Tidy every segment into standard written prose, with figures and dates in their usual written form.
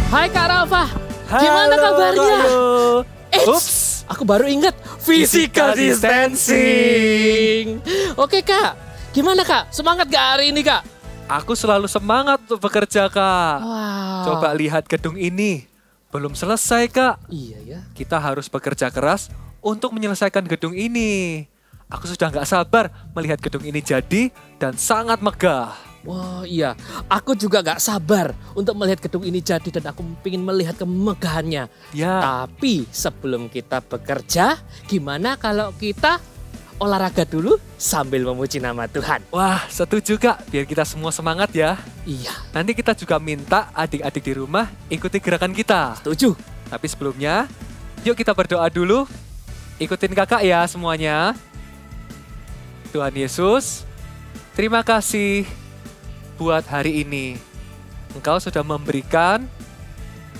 Hai Kak Rafa, Halo, gimana kabarnya? Ups. Aku baru ingat physical distancing. Oke Kak, gimana Kak? Semangat gak hari ini Kak? Aku selalu semangat untuk bekerja, Kak. Wow. Coba lihat gedung ini. Belum selesai, Kak. Iya ya. Kita harus bekerja keras untuk menyelesaikan gedung ini. Aku sudah nggak sabar melihat gedung ini jadi dan sangat megah. Wah iya, aku juga gak sabar untuk melihat gedung ini jadi dan aku ingin melihat kemegahannya. Ya, Tapi sebelum kita bekerja, gimana kalau kita olahraga dulu sambil memuji nama Tuhan? wah setuju, Kak. Biar kita semua semangat ya. Iya, Nanti kita juga minta adik-adik di rumah ikuti gerakan kita. setuju. Tapi sebelumnya, yuk kita berdoa dulu. Ikutin kakak ya semuanya. Tuhan Yesus, terima kasih buat hari ini. Engkau sudah memberikan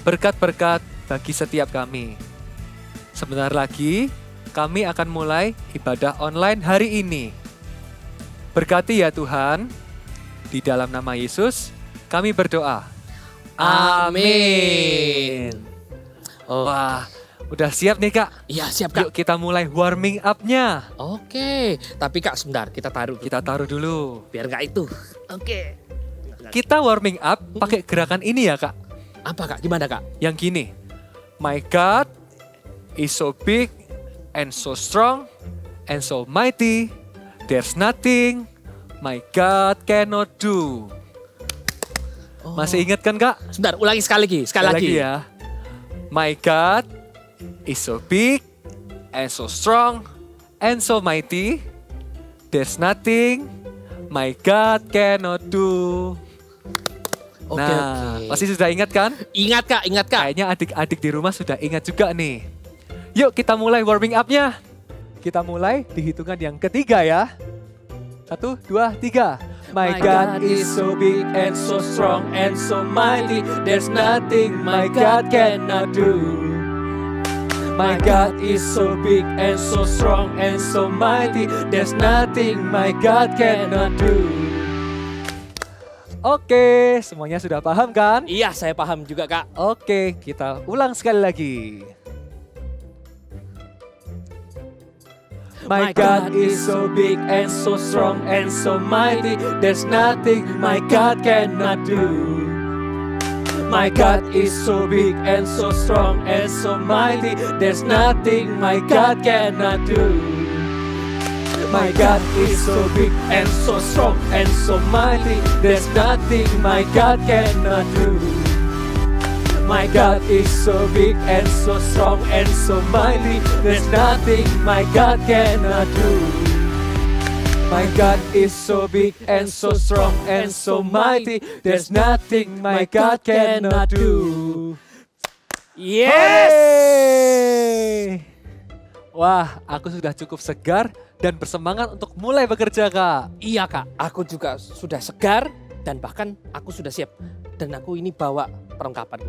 berkat-berkat bagi setiap kami. Sebentar lagi, kami akan mulai ibadah online hari ini. Berkati ya Tuhan, di dalam nama Yesus, kami berdoa. Amin. Oh, Wah, udah siap nih Kak? iya siap Kak. Yuk kita mulai warming up-nya. Oke, tapi Kak sebentar kita taruh Kita taruh dulu. biar nggak itu. Oke. Kita warming up pakai gerakan ini ya Kak. Apa Kak? Gimana Kak? Yang gini. My God is so big and so strong and so mighty. There's nothing my God cannot do. Oh. Masih ingat kan Kak? Sebentar, ulangi sekali lagi. Sekali lagi. ya. My God is so big and so strong and so mighty. There's nothing my God cannot do. Oke, Nah, oke. pasti sudah ingat kan? Ingat Kak, ingat Kak. Kayaknya adik-adik di rumah sudah ingat juga nih. Yuk kita mulai warming up-nya. Kita mulai di hitungan yang ketiga ya. 1, 2, 3. My God is so big and so strong and so mighty. There's nothing my God cannot do. My God is so big and so strong and so mighty. There's nothing my God cannot do. Oke, semuanya sudah paham kan? Iya, saya paham juga Kak. Oke, kita ulang sekali lagi. My God is so big and so strong and so mighty. There's nothing my God cannot do. My God is so big and so strong and so mighty. There's nothing my God cannot do. My God is so big and so strong and so mighty. There's nothing my God cannot do. My God is so big and so strong and so mighty. There's nothing my God cannot do. My God is so big and so strong and so mighty. There's nothing my God cannot do. Yes! Hey! Wah, aku sudah cukup segar dan bersemangat untuk mulai bekerja, Kak. Iya Kak, aku juga sudah segar dan bahkan aku sudah siap. Dan aku ini bawa perlengkapanku.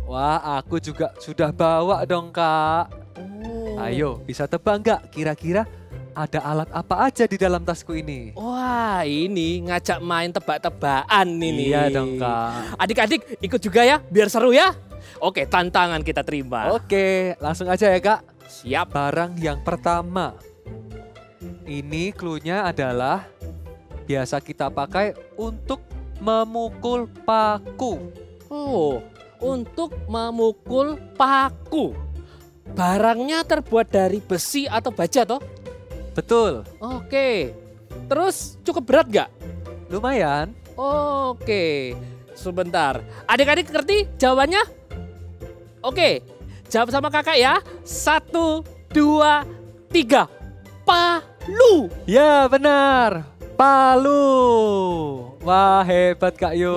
Wah, aku juga sudah bawa dong, Kak. Oh. Ayo, bisa tebak nggak kira-kira ada alat apa aja di dalam tasku ini? Wah, ini ngajak main tebak-tebakan ini. Iya dong, Kak. Adik-adik ikut juga ya, biar seru ya. Oke, tantangan kita terima. Oke, langsung aja ya, Kak. Siap. Barang yang pertama. Ini clue-nya adalah biasa kita pakai untuk memukul paku. Oh, untuk memukul paku. Barangnya terbuat dari besi atau baja toh? Betul, Oke. Terus cukup berat nggak? lumayan. Oke. Sebentar. Adik-adik ngerti jawabannya? Oke. Jawab sama kakak ya. 1, 2, 3. Palu. Ya, benar. Palu. Wah, hebat Kak Yo.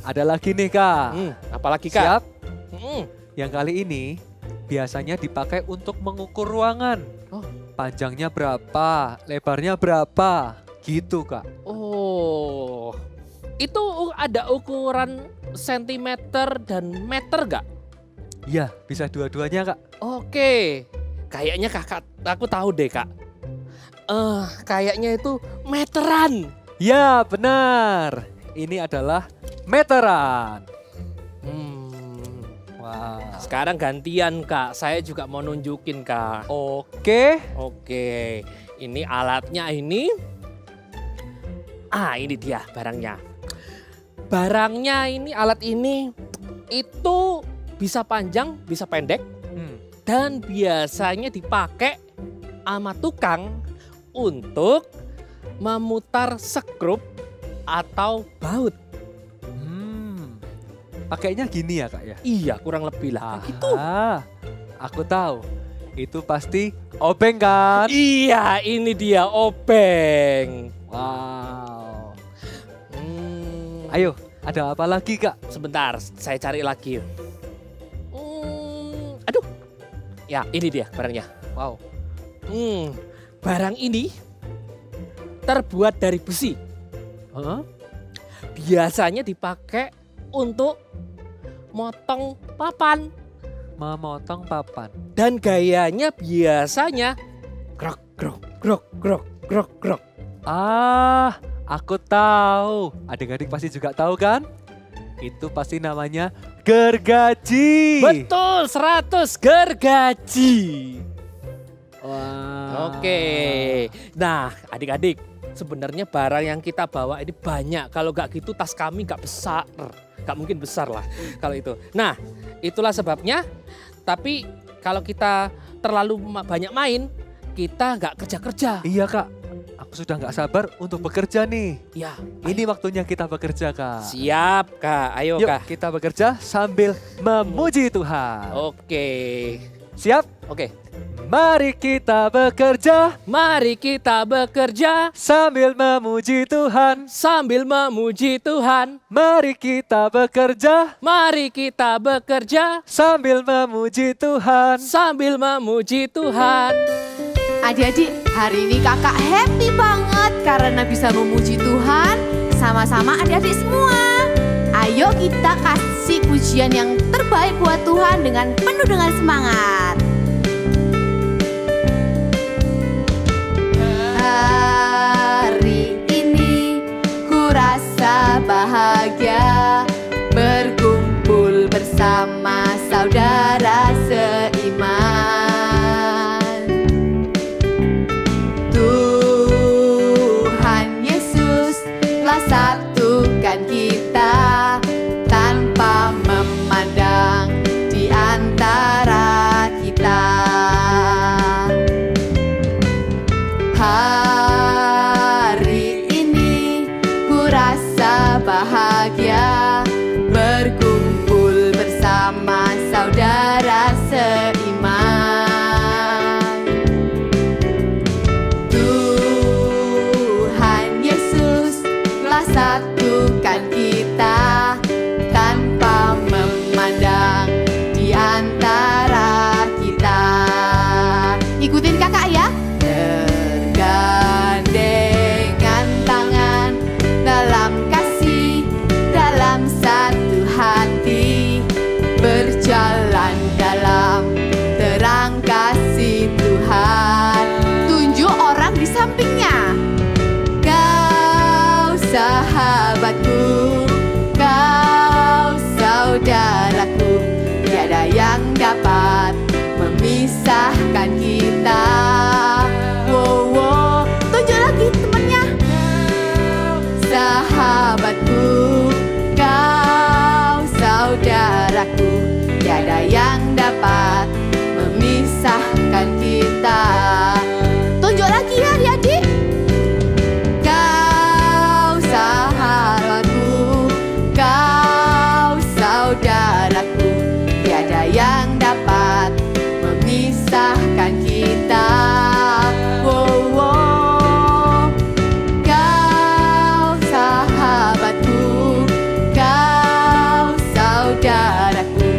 Ada lagi nih, Kak. Apalagi kak? Siap? Hmm. Yang kali ini biasanya dipakai untuk mengukur ruangan. Oh. Panjangnya berapa, lebarnya berapa, gitu Kak. Oh. Itu ada ukuran sentimeter dan meter gak? Iya, bisa dua-duanya Kak. Oke. Kayaknya kakak, aku tahu deh kak. Kayaknya itu meteran. Ya, benar. Ini adalah meteran. Wah. Sekarang gantian Kak, saya juga mau nunjukin Kak. Oke. Oke, ini alatnya ini. Ini dia barangnya. Barangnya ini, alat ini itu bisa panjang, bisa pendek. Dan biasanya dipakai sama tukang untuk memutar sekrup atau baut. Pakainya gini ya Kak ya? Iya, kurang lebih lah. Gitu. Aku tahu. Itu pasti obeng kan? Iya, ini dia obeng. Wow. Ayo, ada apa lagi Kak? Sebentar, saya cari lagi. Aduh. Ya, ini dia barangnya. Wow. Barang ini terbuat dari besi. Biasanya dipakai untuk motong papan. Memotong papan. Dan gayanya biasanya grok grok grok grok grok grok. Aku tahu. Adik-adik pasti juga tahu kan? Itu pasti namanya gergaji. Betul, 100 gergaji. Wah. Oke. Nah, adik-adik, sebenarnya barang yang kita bawa ini banyak. Kalau nggak gitu tas kami nggak besar. Nggak mungkin besar lah kalau itu. Nah, itulah sebabnya. Tapi kalau kita terlalu banyak main, kita nggak kerja-kerja. Iya Kak, aku sudah nggak sabar untuk bekerja nih. Ya, Ini waktunya kita bekerja Kak. siap Kak, ayo Yuk Kak. kita bekerja sambil memuji Tuhan. Oke. Siap? Oke. Mari kita bekerja Mari kita bekerja sambil memuji Tuhan. sambil memuji Tuhan. Mari kita bekerja Mari kita bekerja sambil memuji Tuhan. sambil memuji Tuhan. Adik-adik, hari ini kakak happy banget karena bisa memuji Tuhan sama-sama adik-adik semua. Ayo kita kasih pujian yang terbaik buat Tuhan dengan penuh dengan semangat. Hari ini ku rasa bahagia berkumpul bersama saudara seiman. Tuhan Yesus telah satukan kita tanpa memandang di antara kita. Hari ini ku rasa bahagia berkumpul bersama saudara seiman. Tuhan Yesus telah satukan kita tanpa memandang di antara kita. Ikutin kakak ya. Bergandengan tangan dalam kasih, dalam satu hati, berjalan dalam terang kasih Tuhan. Tunjuk orang di sampingnya. Kau sahabatku, kau saudaraku, tiada yang dapat memisahkan kita. Wow, wow. Tunjuk lagi temannya. Sahabatku, kau saudaraku, tiada yang dapat memisahkan kita. Tunjuk lagi ya adik-adik. Kau sahabatku, kau saudaraku, tiada yang dapat memisahkan kita. Wow, wow. Kau sahabatku, kau saudaraku,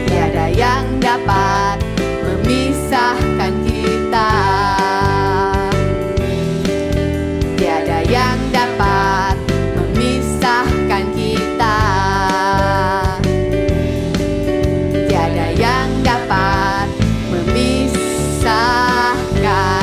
tiada yang dapat memisahkan kita. Tiada yang dapat memisahkan kita. Tiada yang dapat memisahkan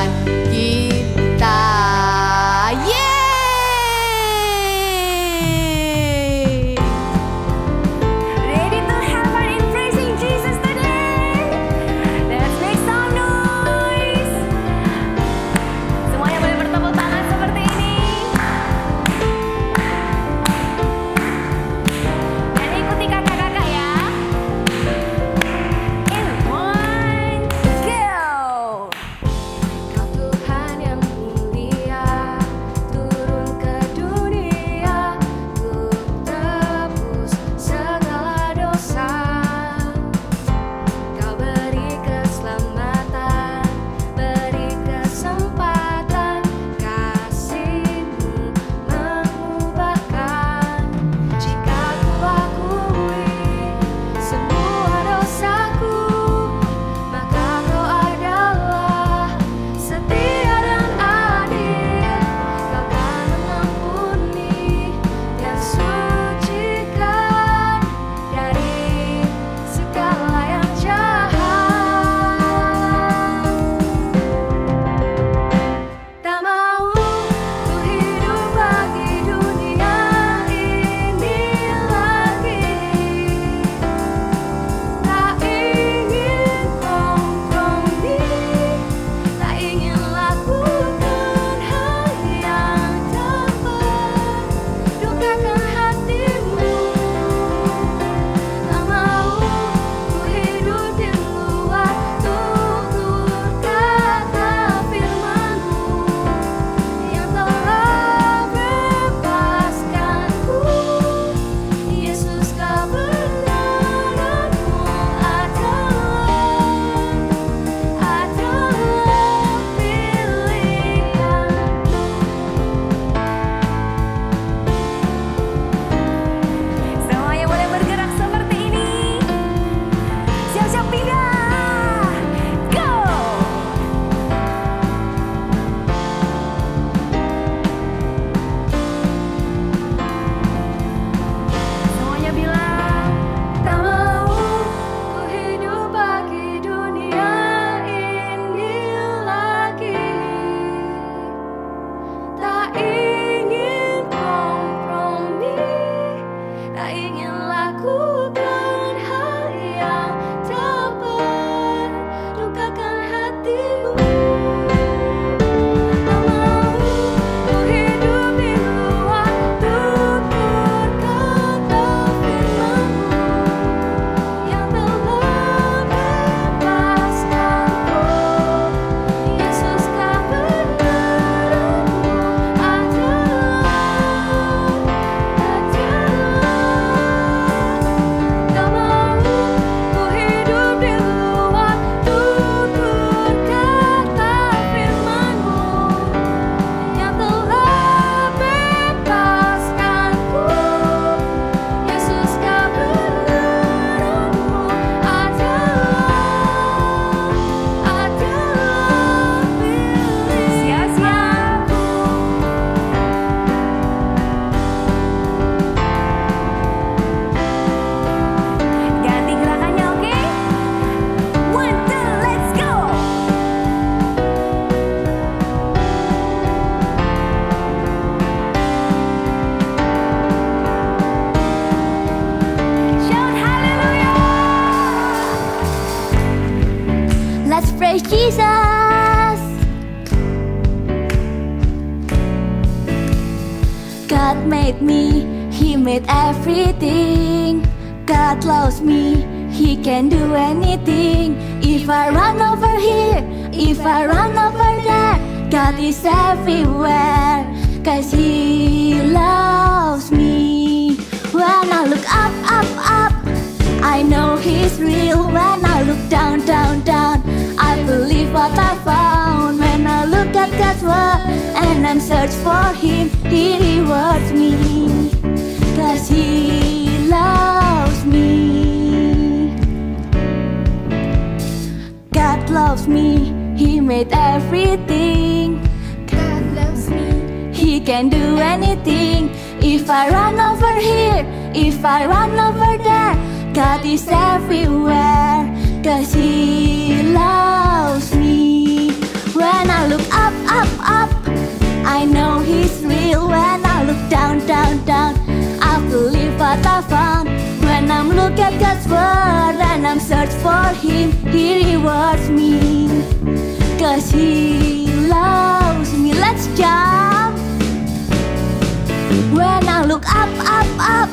made me, He made everything. God loves me, He can do anything. If I run over here, if I run over there, God is everywhere, 'cause He loves me. When I look up, up, up, I know He's real. When I look down, down, down, I believe what I found. When I look at God's word and I'm search for Him, He rewards me, 'cause He loves me. God loves me, He made everything. God loves me, He can do anything. If I run over here, if I run over there, God is everywhere, 'cause He loves me. When I look up, up, up, I know He's real. When I look down, down, down, I believe what I found. When I'm look at God's word and I'm search for Him, He rewards me, 'cause He loves me. Let's jump. When I look up, up, up,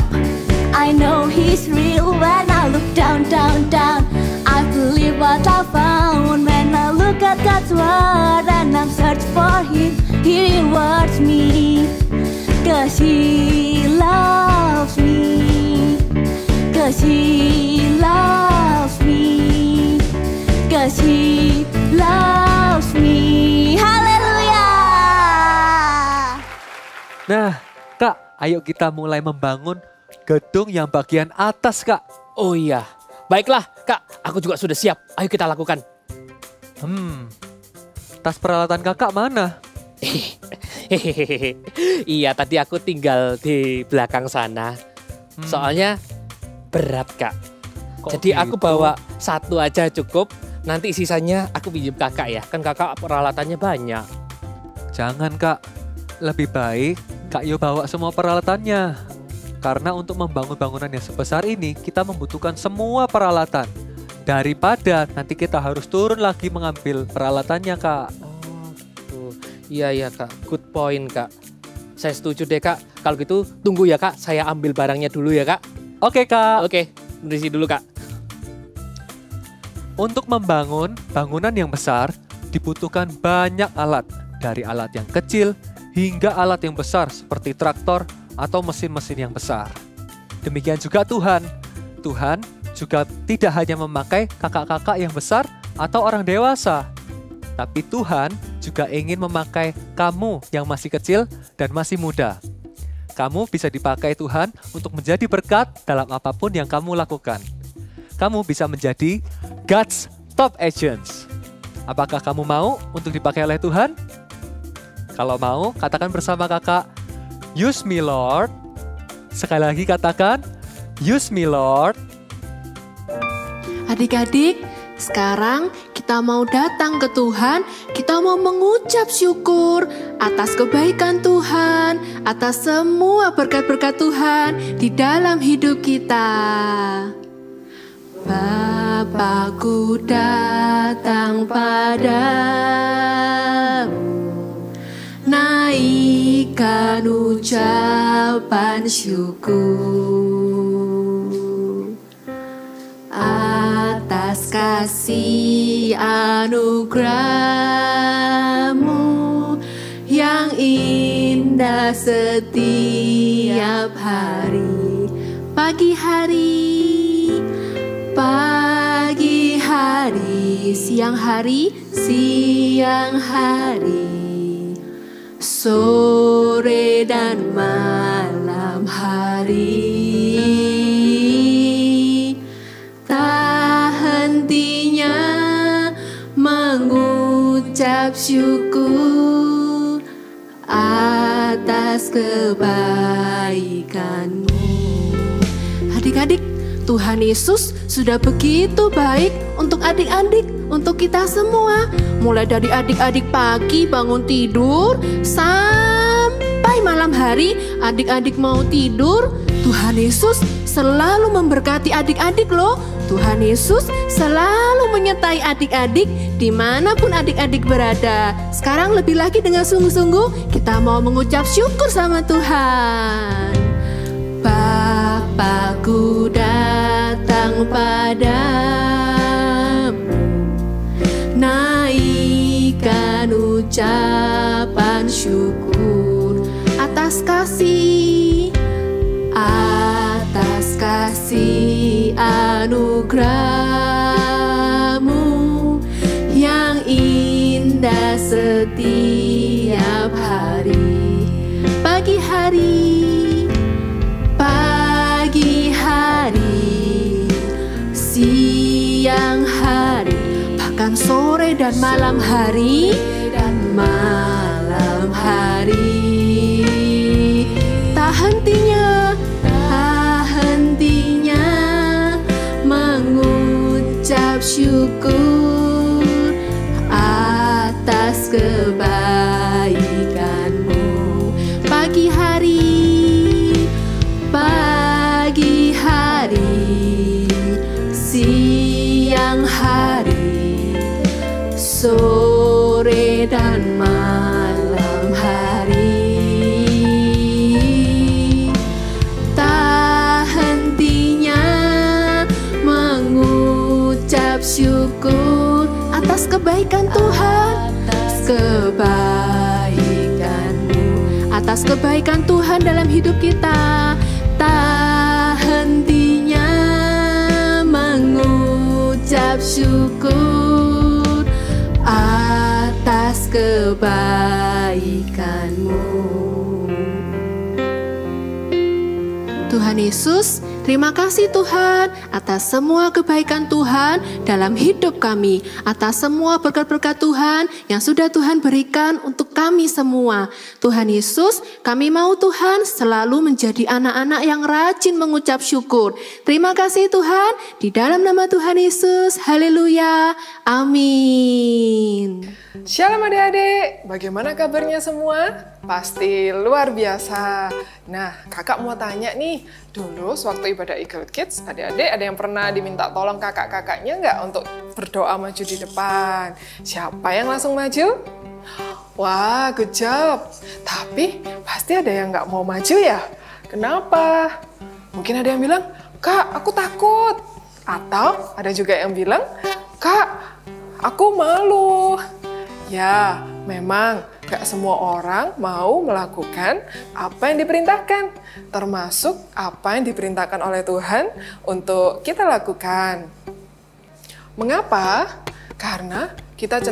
I know He's real. When I look down, down, down, I believe what I found. When I look at God's word and I'm search for Him, He rewards me, 'cause He loves me, 'cause He loves me, 'cause He loves me. Haleluya. Nah, Kak, ayo kita mulai membangun gedung yang bagian atas, Kak. Oh iya, baiklah Kak, aku juga sudah siap. Ayo kita lakukan. Tas peralatan Kakak mana? Iya, tadi aku tinggal di belakang sana. Soalnya berat Kak. Kok Jadi aku gitu? bawa satu aja cukup. Nanti sisanya aku pinjam Kakak ya. Kan Kakak peralatannya banyak. Jangan, Kak. Lebih baik Kak Yo bawa semua peralatannya. Karena untuk membangun bangunan yang sebesar ini, kita membutuhkan semua peralatan. Daripada nanti kita harus turun lagi mengambil peralatannya, Kak. Oh gitu. Iya Kak, good point Kak. Saya setuju deh Kak. Kalau gitu tunggu ya Kak, saya ambil barangnya dulu ya Kak. Oke, Kak. Oke, berisi dulu Kak. Untuk membangun bangunan yang besar, dibutuhkan banyak alat. Dari alat yang kecil hingga alat yang besar seperti traktor atau mesin-mesin yang besar. Demikian juga Tuhan. Tuhan juga tidak hanya memakai kakak-kakak yang besar atau orang dewasa. Tapi Tuhan juga ingin memakai kamu yang masih kecil dan masih muda. Kamu bisa dipakai Tuhan untuk menjadi berkat dalam apapun yang kamu lakukan. Kamu bisa menjadi God's top agents. Apakah kamu mau untuk dipakai oleh Tuhan? Kalau mau, katakan bersama kakak, use me Lord. Sekali lagi katakan, use me Lord. Adik-adik, sekarang kita mau datang ke Tuhan, kita mau mengucap syukur atas kebaikan Tuhan, atas semua berkat-berkat Tuhan di dalam hidup kita. Bapakku datang padamu, naikkan ucapan syukur atas kasih anugerah-Mu yang indah setiap hari. Pagi hari, siang hari, sore dan malam hari. Tak hentinya mengucap syukur atas kebaikan-Mu. Adik-adik, Tuhan Yesus sudah begitu baik untuk adik-adik, untuk kita semua. Mulai dari adik-adik pagi bangun tidur sampai malam hari adik-adik mau tidur, Tuhan Yesus selalu memberkati adik-adik loh. Tuhan Yesus selalu menyertai adik-adik dimanapun adik-adik berada. Sekarang lebih lagi dengan sungguh-sungguh kita mau mengucap syukur sama Tuhan. Bapakku datang padamu, naikkan ucapan syukur atas kasih anugerah-Mu yang indah setiap hari. Pagi hari, siang hari, bahkan sore dan malam hari, tak hentinya mengucap syukur atas kebaikan-Mu. Pagi hari, siang hari, sore dan malam hari, tak hentinya mengucap syukur atas kebaikan Tuhan, atas kebaikan Tuhan dalam hidup kita. Tak hentinya mengucap syukur atas kebaikan-Mu. Tuhan Yesus, terima kasih Tuhan atas semua kebaikan Tuhan dalam hidup kami, atas semua berkat-berkat Tuhan yang sudah Tuhan berikan untuk kami semua. Tuhan Yesus, kami mau Tuhan selalu menjadi anak-anak yang rajin mengucap syukur. Terima kasih Tuhan, di dalam nama Tuhan Yesus, haleluya, amin. Shalom adik-adik, bagaimana kabarnya semua? Pasti luar biasa. Nah, kakak mau tanya nih, dulu sewaktu ibadah Eagle Kids, adik-adik ada yang pernah diminta tolong kakak-kakaknya nggak untuk berdoa maju di depan? Siapa yang langsung maju? Wah, good job. Tapi pasti ada yang nggak mau maju ya? Kenapa? Mungkin ada yang bilang, Kak, aku takut. Atau ada juga yang bilang, Kak, aku malu. Ya, memang gak semua orang mau melakukan apa yang diperintahkan, termasuk apa yang diperintahkan oleh Tuhan untuk kita lakukan. Mengapa? Karena kita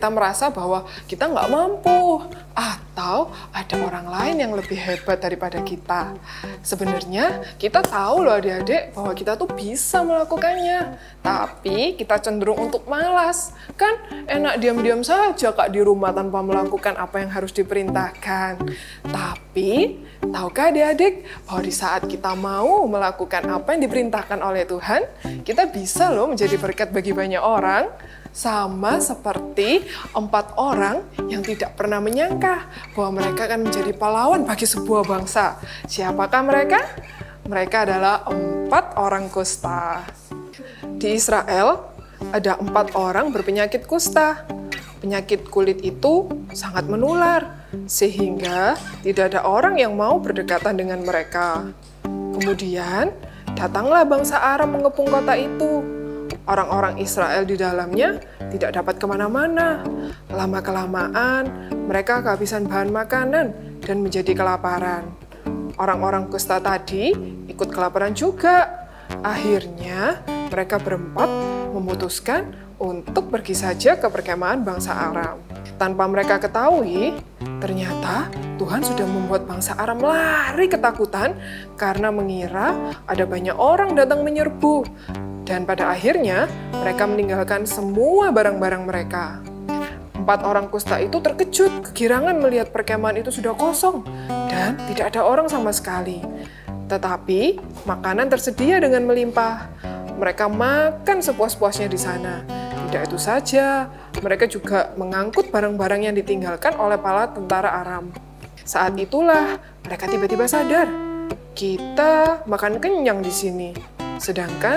merasa bahwa kita nggak mampu, atau ada orang lain yang lebih hebat daripada kita. Sebenarnya kita tahu loh adik-adik bahwa kita tuh bisa melakukannya, tapi kita cenderung untuk malas. Kan enak diam-diam saja Kak di rumah tanpa melakukan apa yang harus diperintahkan. Tapi tahukah adik-adik bahwa di saat kita mau melakukan apa yang diperintahkan oleh Tuhan, kita bisa loh menjadi berkat bagi banyak orang. Sama seperti 4 orang yang tidak pernah menyangka bahwa mereka akan menjadi pahlawan bagi sebuah bangsa. Siapakah mereka? Mereka adalah 4 orang kusta. Di Israel ada 4 orang berpenyakit kusta. Penyakit kulit itu sangat menular, sehingga tidak ada orang yang mau berdekatan dengan mereka. Kemudian datanglah bangsa Aram mengepung kota itu. Orang-orang Israel di dalamnya tidak dapat kemana-mana. Lama-kelamaan, mereka kehabisan bahan makanan dan menjadi kelaparan. Orang-orang kusta tadi ikut kelaparan juga. Akhirnya, mereka berempat memutuskan untuk pergi saja ke perkemahan bangsa Aram. Tanpa mereka ketahui, ternyata Tuhan sudah membuat bangsa Aram lari ketakutan karena mengira ada banyak orang datang menyerbu. Dan pada akhirnya, mereka meninggalkan semua barang-barang mereka. 4 orang kusta itu terkejut, kegirangan melihat perkemahan itu sudah kosong, dan tidak ada orang sama sekali. Tetapi, makanan tersedia dengan melimpah. Mereka makan sepuas-puasnya di sana. Tidak itu saja, mereka juga mengangkut barang-barang yang ditinggalkan oleh para tentara Aram. Saat itulah, mereka tiba-tiba sadar kita makan kenyang di sini. Sedangkan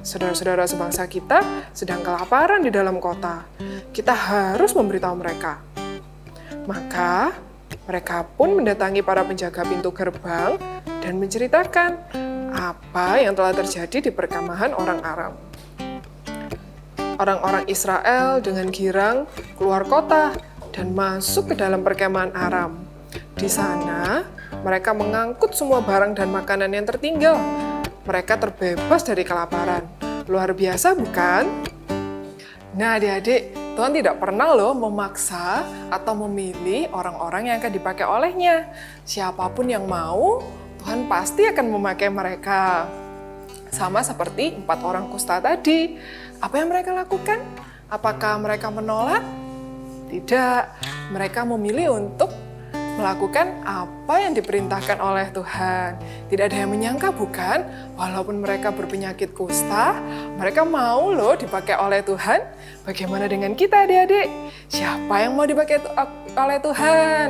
saudara-saudara sebangsa kita sedang kelaparan di dalam kota. Kita harus memberitahu mereka. Maka mereka pun mendatangi para penjaga pintu gerbang dan menceritakan apa yang telah terjadi di perkemahan orang Aram. Orang-orang Israel dengan girang keluar kota dan masuk ke dalam perkemahan Aram. Di sana, mereka mengangkut semua barang dan makanan yang tertinggal. Mereka terbebas dari kelaparan. Luar biasa, bukan? Nah, adik-adik, Tuhan tidak pernah loh memaksa atau memilih orang-orang yang akan dipakai olehnya. Siapapun yang mau, Tuhan pasti akan memakai mereka. Sama seperti 4 orang kusta tadi. Apa yang mereka lakukan? Apakah mereka menolak? Tidak. Mereka memilih untuk melakukan apa yang diperintahkan oleh Tuhan. Tidak ada yang menyangka, bukan? Walaupun mereka berpenyakit kusta, mereka mau loh dipakai oleh Tuhan. Bagaimana dengan kita, adik-adik? Siapa yang mau dipakai oleh Tuhan?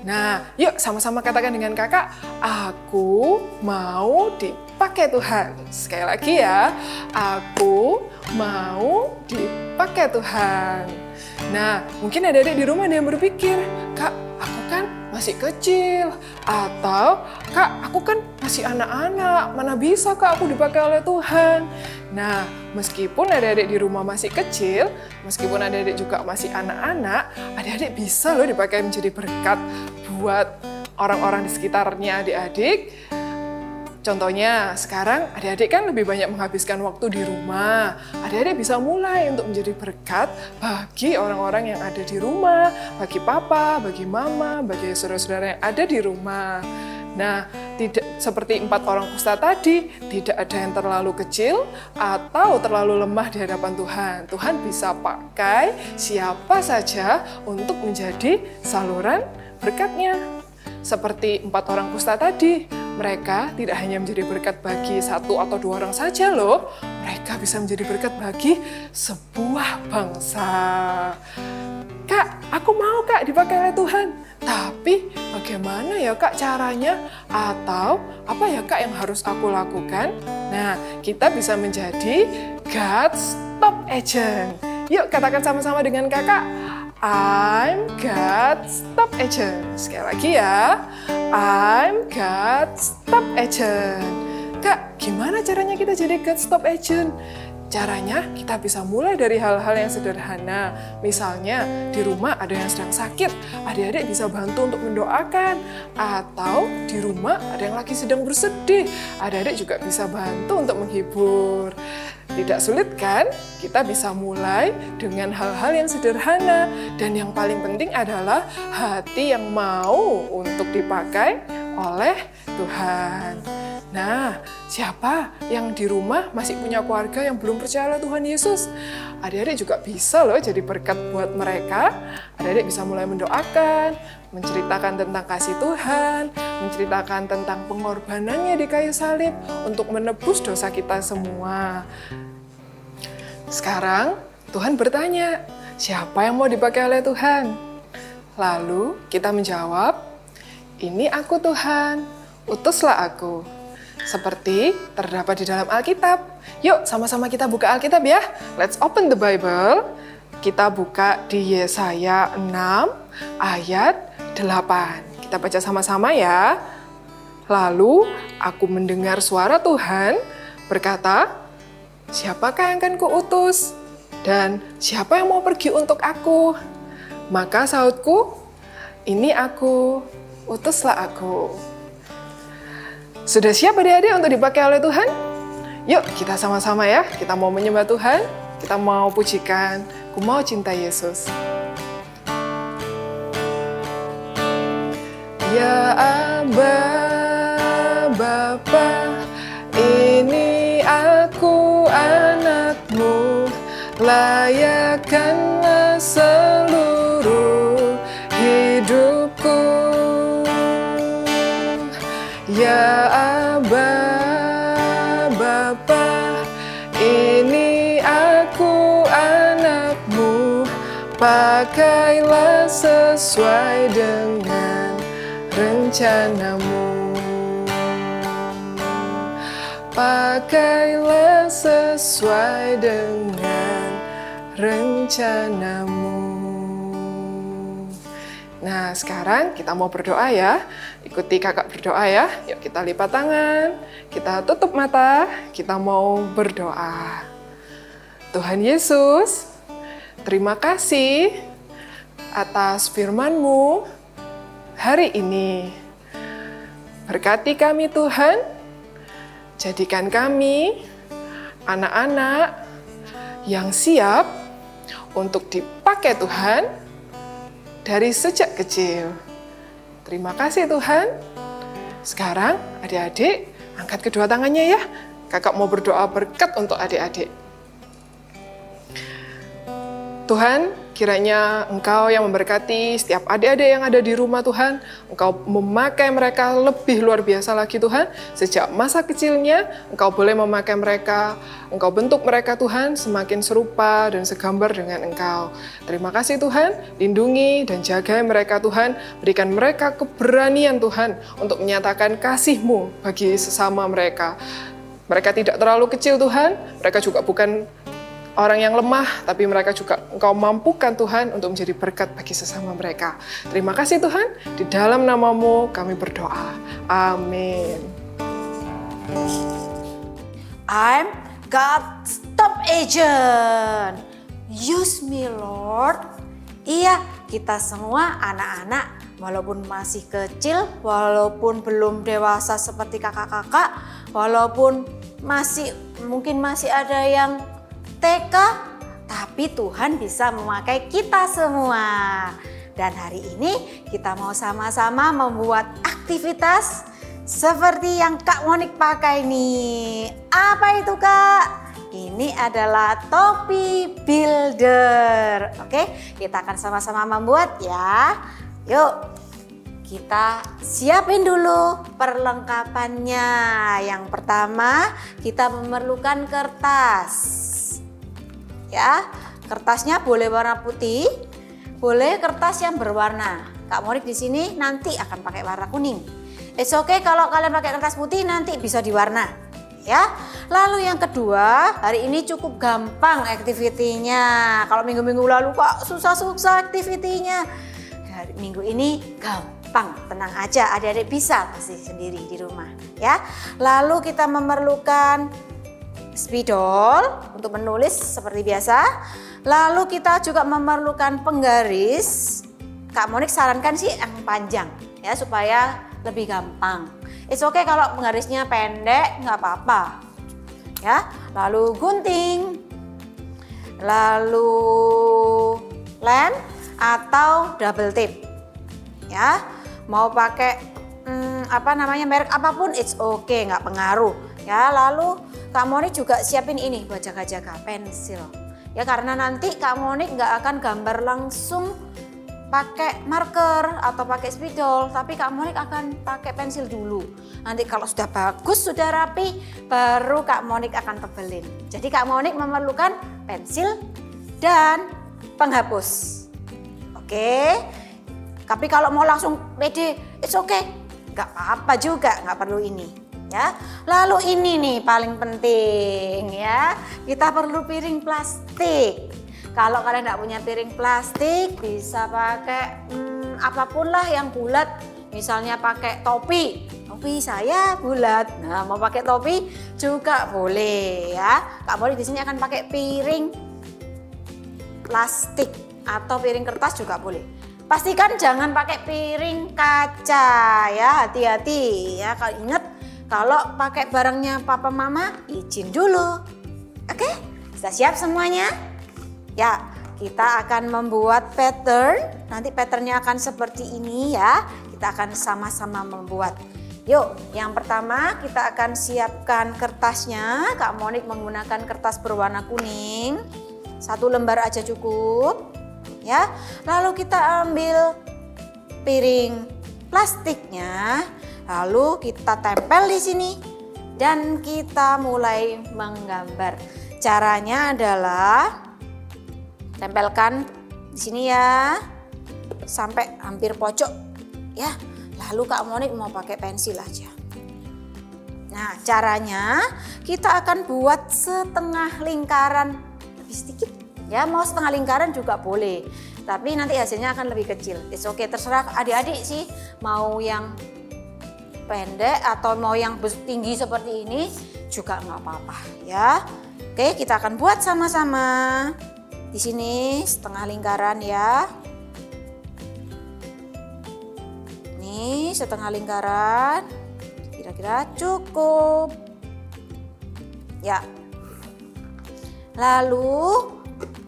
Nah, yuk sama-sama katakan dengan kakak, aku mau dipakai Tuhan. Sekali lagi ya, aku mau dipakai Tuhan. Nah, mungkin adik-adik di rumah ada yang berpikir, Kak, aku kan masih kecil. Atau, Kak, aku kan masih anak-anak. Mana bisa, Kak, aku dipakai oleh Tuhan? Nah, meskipun adik-adik di rumah masih kecil, meskipun adik-adik juga masih anak-anak, adik-adik bisa loh dipakai menjadi berkat buat orang-orang di sekitarnya adik-adik. Contohnya, sekarang adik-adik kan lebih banyak menghabiskan waktu di rumah. Adik-adik bisa mulai untuk menjadi berkat bagi orang-orang yang ada di rumah, bagi papa, bagi mama, bagi saudara-saudara yang ada di rumah. Nah, tidak seperti 4 orang kusta tadi, tidak ada yang terlalu kecil atau terlalu lemah di hadapan Tuhan. Tuhan bisa pakai siapa saja untuk menjadi saluran berkatnya. Seperti 4 orang kusta tadi, mereka tidak hanya menjadi berkat bagi 1 atau 2 orang saja loh. Mereka bisa menjadi berkat bagi sebuah bangsa. Kak, aku mau Kak dipakai oleh Tuhan. Tapi bagaimana ya Kak caranya? Atau apa ya Kak yang harus aku lakukan? Nah, kita bisa menjadi God's top agent. Yuk katakan sama-sama dengan kakak. I'm God's top agent. Sekali lagi ya. I'm God's top agent. Kak, gimana caranya kita jadi God's top agent? Caranya kita bisa mulai dari hal-hal yang sederhana. Misalnya di rumah ada yang sedang sakit, adik-adik bisa bantu untuk mendoakan. Atau di rumah ada yang lagi sedang bersedih, adik-adik juga bisa bantu untuk menghibur. Tidak sulit kan? Kita bisa mulai dengan hal-hal yang sederhana. Dan yang paling penting adalah hati yang mau untuk dipakai oleh Tuhan. Nah, siapa yang di rumah masih punya keluarga yang belum percaya Tuhan Yesus? Adik-adik juga bisa loh jadi berkat buat mereka. Adik-adik bisa mulai mendoakan, menceritakan tentang kasih Tuhan, menceritakan tentang pengorbanannya di kayu salib untuk menebus dosa kita semua. Sekarang Tuhan bertanya, siapa yang mau dipakai oleh Tuhan? Lalu kita menjawab, ini aku Tuhan, utuslah aku. Seperti terdapat di dalam Alkitab. Yuk sama-sama kita buka Alkitab ya. Let's open the Bible. Kita buka di Yesaya 6 ayat 8. Kita baca sama-sama ya. Lalu aku mendengar suara Tuhan berkata, siapakah yang akan kuutus? Dan siapa yang mau pergi untuk aku? Maka sahutku, ini aku, utuslah aku. Sudah siap adik-adik untuk dipakai oleh Tuhan? Yuk kita sama-sama ya, kita mau menyembah Tuhan, kita mau pujikan, ku mau cinta Yesus. Ya Aba, Bapa, ini aku anakmu, layakkanlah seluruh hidupku. Ya Aba, Bapa, ini aku anakmu, pakailah sesuai dengan rencanamu. pakailah sesuai dengan rencanamu. Nah, sekarang kita mau berdoa ya. Ikuti kakak berdoa ya. Yuk kita lipat tangan, kita tutup mata, kita mau berdoa. Tuhan Yesus, terima kasih atas firman-Mu hari ini. Berkati kami Tuhan, jadikan kami anak-anak yang siap untuk dipakai Tuhan dari sejak kecil. Terima kasih Tuhan. Sekarang adik-adik angkat kedua tangannya ya. Kakak mau berdoa berkat untuk adik-adik. Tuhan, kiranya Engkau yang memberkati setiap adik-adik yang ada di rumah Tuhan. Engkau memakai mereka lebih luar biasa lagi Tuhan. Sejak masa kecilnya, Engkau boleh memakai mereka. Engkau bentuk mereka Tuhan semakin serupa dan segambar dengan Engkau. Terima kasih Tuhan, lindungi dan jagai mereka Tuhan. Berikan mereka keberanian Tuhan untuk menyatakan kasih-Mu bagi sesama mereka. Mereka tidak terlalu kecil Tuhan, mereka juga bukan orang yang lemah, tapi mereka juga Engkau mampukan Tuhan untuk menjadi berkat bagi sesama mereka. Terima kasih Tuhan, di dalam nama-Mu kami berdoa. Amin. I'm God's top agent. Use me Lord. Iya, kita semua anak-anak, walaupun masih kecil, walaupun belum dewasa seperti kakak-kakak, walaupun mungkin masih ada yang TK, tapi Tuhan bisa memakai kita semua. Dan hari ini kita mau sama-sama membuat aktivitas seperti yang Kak Monik pakai nih. Apa itu Kak? Ini adalah topi builder. Oke, kita akan sama-sama membuat ya. Yuk, kita siapin dulu perlengkapannya. Yang pertama, kita memerlukan kertas. Ya, kertasnya boleh warna putih, boleh kertas yang berwarna. Kak Monik di sini nanti akan pakai warna kuning. It's okay kalau kalian pakai kertas putih nanti bisa diwarna, ya. Lalu yang kedua, hari ini cukup gampang aktivitinya. Kalau minggu-minggu lalu kok susah-susah aktivitinya. Hari minggu ini gampang, tenang aja, adik-adik bisa pasti sendiri di rumah, ya. Lalu kita memerlukan spidol untuk menulis seperti biasa. Lalu kita juga memerlukan penggaris. Kak Monik sarankan sih yang panjang ya supaya lebih gampang. It's okay kalau penggarisnya pendek, nggak apa-apa. Ya, lalu gunting, lalu lem atau double tip. Ya, mau pakai merek apapun, it's okay, nggak pengaruh. Ya, lalu Kak Monik juga siapin ini buat jaga-jaga pensil. Ya karena nanti Kak Monik nggak akan gambar langsung pakai marker atau pakai spidol, tapi Kak Monik akan pakai pensil dulu. Nanti kalau sudah bagus, sudah rapi, baru Kak Monik akan tebelin. Jadi Kak Monik memerlukan pensil dan penghapus. Oke. Tapi kalau mau langsung pede, it's okay. Nggak apa-apa juga, nggak perlu ini. Ya, lalu ini nih paling penting ya, kita perlu piring plastik. Kalau kalian nggak punya piring plastik, bisa pakai apapun lah yang bulat. Misalnya pakai topi saya bulat. Nah, mau pakai topi juga boleh ya. Kak Monik di sini akan pakai piring plastik atau piring kertas juga boleh. Pastikan jangan pakai piring kaca ya, hati-hati ya. Kalau ingat, kalau pakai barangnya papa mama, izin dulu. Oke, sudah siap semuanya? Ya, kita akan membuat pattern. Nanti patternnya akan seperti ini ya. Kita akan sama-sama membuat. Yuk, yang pertama kita akan siapkan kertasnya. Kak Monik menggunakan kertas berwarna kuning. 1 lembar aja cukup. Ya, lalu kita ambil piring plastiknya. Lalu kita tempel di sini dan kita mulai menggambar. Caranya adalah tempelkan di sini ya sampai hampir pojok ya. Lalu Kak Monik mau pakai pensil aja. Nah, caranya kita akan buat setengah lingkaran lebih sedikit. Ya, mau setengah lingkaran juga boleh. Tapi nanti hasilnya akan lebih kecil. It's okay, terserah adik-adik sih. Mau yang pendek atau mau yang tinggi seperti ini juga nggak apa-apa ya. Oke, kita akan buat sama-sama. Di sini setengah lingkaran ya. Ini setengah lingkaran. Kira-kira cukup. Ya. Lalu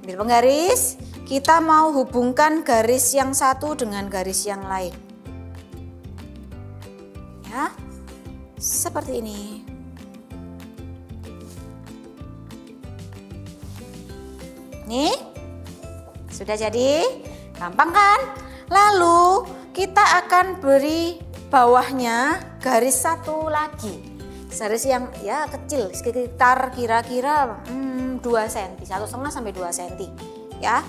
ambil penggaris, kita mau hubungkan garis yang satu dengan garis yang lain. Ya. Seperti ini. Nih. Sudah jadi? Gampang kan? Lalu kita akan beri bawahnya garis satu lagi. Garis yang ya kecil, sekitar kira-kira 2 cm, 1,5 sampai 2 cm ya.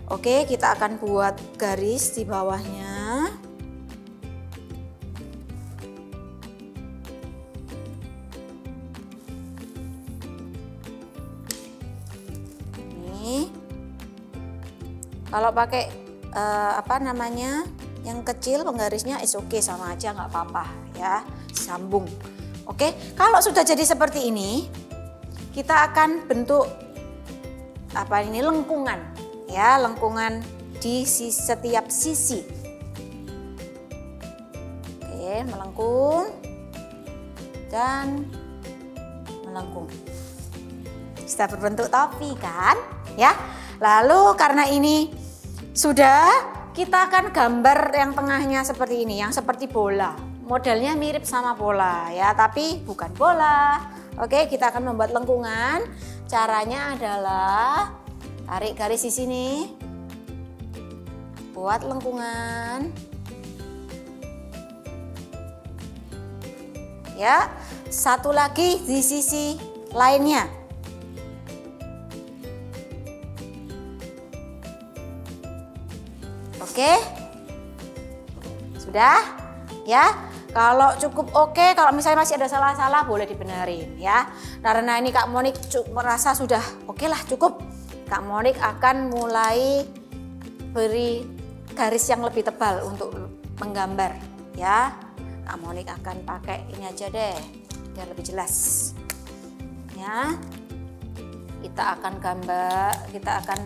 Oke, kita akan buat garis di bawahnya. Nih. Kalau pakai yang kecil penggarisnya is oke, sama aja nggak apa-apa ya, sambung. Oke, kalau sudah jadi seperti ini, kita akan bentuk lengkungan ya, lengkungan di setiap sisi. Oke, melengkung dan melengkung. Sudah berbentuk topi kan ya. Lalu karena ini sudah, kita akan gambar yang tengahnya seperti ini, yang seperti bola. Modelnya mirip sama bola ya, tapi bukan bola. Oke, kita akan membuat lengkungan. Caranya adalah tarik garis di sini. Buat lengkungan. Ya, satu lagi di sisi lainnya. Oke, sudah ya. Kalau cukup oke, kalau misalnya masih ada salah-salah boleh dibenerin ya. Karena ini Kak Monik merasa sudah oke lah, cukup. Kak Monik akan mulai beri garis yang lebih tebal untuk menggambar ya. Kak Monik akan pakai ini aja deh biar lebih jelas ya. Kita akan gambar, kita akan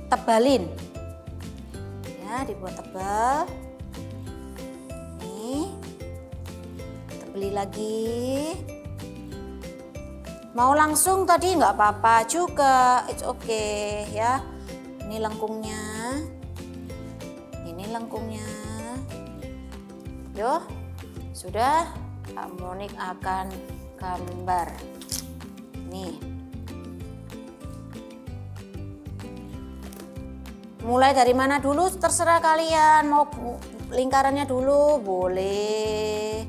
tebalin. Ya, dibuat tebal. Nih. Tebeli lagi. Mau langsung tadi nggak apa-apa juga. It's okay ya. Ini lengkungnya. Ini lengkungnya. Yo, sudah. Kak Monik akan gambar. Nih. Mulai dari mana dulu terserah kalian, mau lingkarannya dulu boleh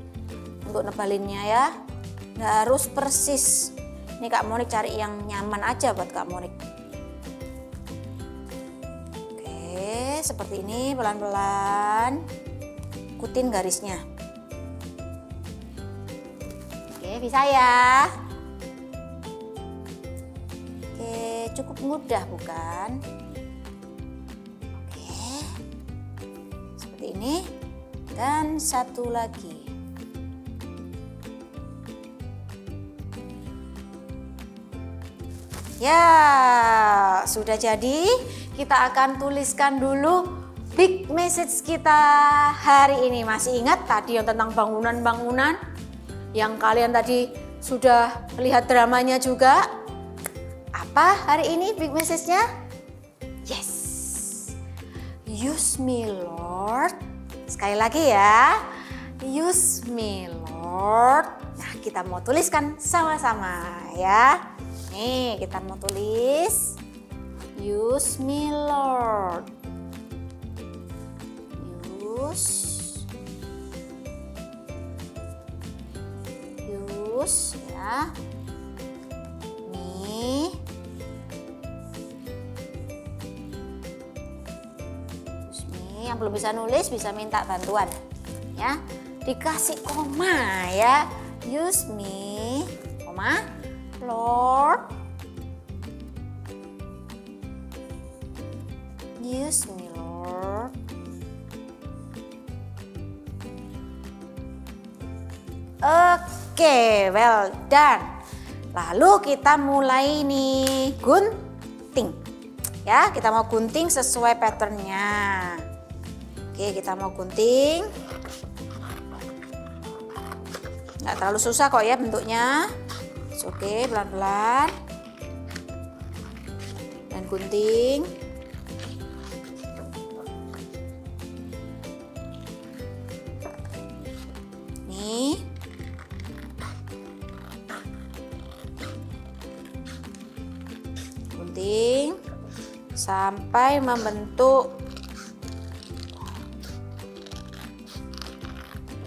untuk nebalinnya ya. Nggak harus persis. Ini Kak Monik cari yang nyaman aja buat Kak Monik. Oke, seperti ini pelan-pelan. Ikutin garisnya. Oke, bisa ya. Oke, cukup mudah bukan? Ini dan satu lagi. Ya, sudah jadi. Kita akan tuliskan dulu big message kita hari ini. Masih ingat tadi yang tentang bangunan-bangunan yang kalian tadi sudah lihat dramanya juga? Apa hari ini big message-nya? Yes. Use me, Lord. Sekali lagi ya. Use me, Lord. Nah, kita mau tuliskan sama-sama ya. Nih, kita mau tulis. Use me, Lord. Use ya. Nih. Yang belum bisa nulis bisa minta bantuan ya, dikasih koma ya. use me, Lord, use me, Lord. Oke, well done. Lalu kita mulai nih gunting. Ya, kita mau gunting sesuai patternnya. Oke, kita mau gunting. Nggak terlalu susah kok ya bentuknya. Oke, pelan-pelan. Dan gunting. Nih. Gunting sampai membentuk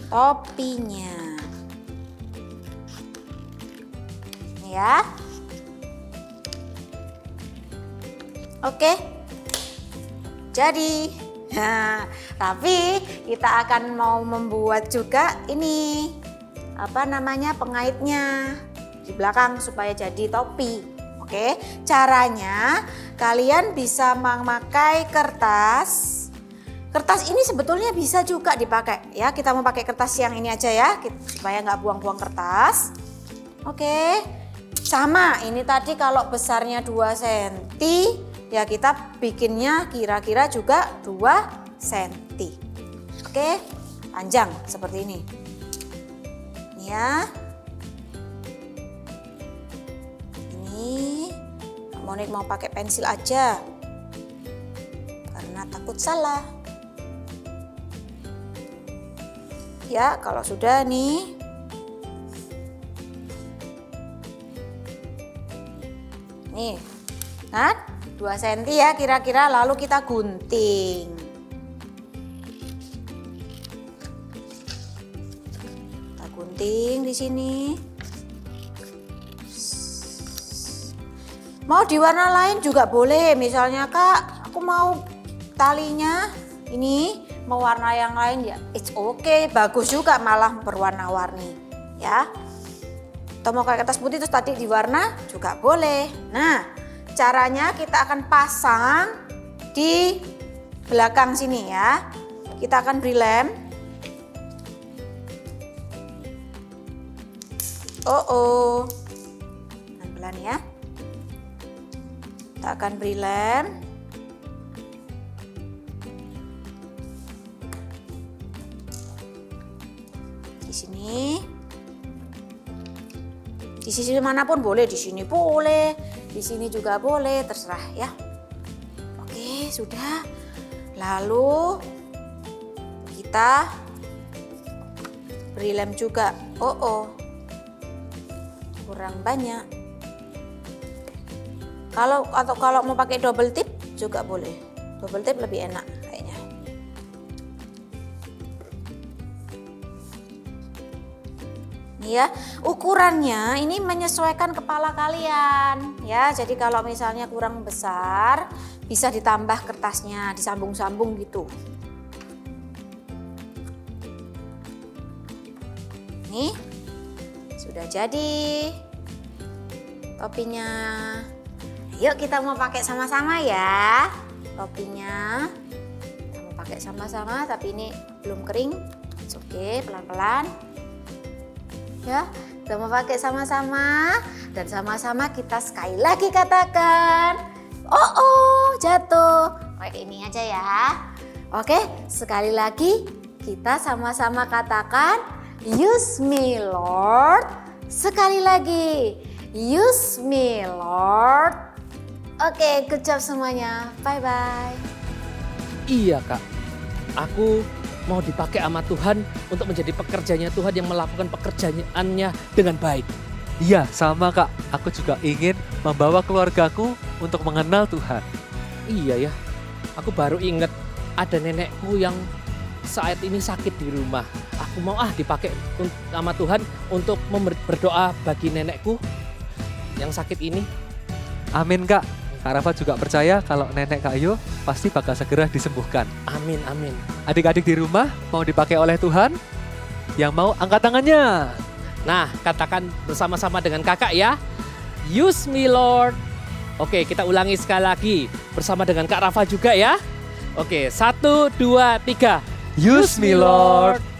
topinya. Nih ya. Oke. Jadi, nah, tapi kita akan mau membuat juga ini apa namanya pengaitnya di belakang supaya jadi topi. Oke, caranya kalian bisa memakai kertas. Kertas ini sebetulnya bisa juga dipakai ya. Kita mau pakai kertas yang ini aja ya, supaya nggak buang-buang kertas. Oke, sama ini tadi kalau besarnya 2 cm ya kita bikinnya kira-kira juga 2 cm. Oke, panjang seperti ini. Ini ya. Monik mau pakai pensil aja karena takut salah. Ya, kalau sudah nih. Nih, kan 2 cm ya kira-kira, lalu kita gunting. Kita gunting di sini. Mau di warna lain juga boleh, misalnya Kak, aku mau talinya ini mau warna yang lain ya, it's okay, bagus juga malah berwarna-warni ya. Atau mau kayak kertas putih terus tadi di warna juga boleh. Nah, caranya kita akan pasang di belakang sini ya. Kita akan beri lem. Pelan-pelan ya. Kita akan beri lem. Di sini. Di sisi manapun boleh, di sini boleh, di sini juga boleh, terserah ya. Oke, sudah. Lalu kita beri lem juga. Kurang banyak. Kalau mau pakai double tip juga boleh. Double tip lebih enak kayaknya. Nih ya, ukurannya ini menyesuaikan kepala kalian ya. Jadi kalau misalnya kurang besar bisa ditambah kertasnya, disambung-sambung gitu. Nih, sudah jadi topinya. Yuk kita mau pakai sama-sama ya topinya. Kita mau pakai sama-sama tapi ini belum kering. Oke, pelan-pelan. Ya, kita mau pakai sama-sama dan sama-sama kita sekali lagi katakan. Jatuh. Kayak ini aja ya. Oke, sekali lagi kita sama-sama katakan use me Lord. Sekali lagi use me Lord. Oke, good job semuanya. Bye-bye. Iya Kak, aku mau dipakai sama Tuhan untuk menjadi pekerjanya Tuhan yang melakukan pekerjaannya dengan baik. Iya, sama Kak. Aku juga ingin membawa keluargaku untuk mengenal Tuhan. Iya ya, aku baru ingat ada nenekku yang saat ini sakit di rumah. Aku mau dipakai sama Tuhan untuk berdoa bagi nenekku yang sakit ini. Amin Kak. Kak Rafa juga percaya kalau nenek Kak Ayu pasti bakal segera disembuhkan. Amin, amin. Adik-adik di rumah mau dipakai oleh Tuhan? Yang mau angkat tangannya. Nah, katakan bersama-sama dengan kakak ya. Use me Lord. Oke, kita ulangi sekali lagi bersama dengan Kak Rafa juga ya. Oke, 1, 2, 3. Use me Lord.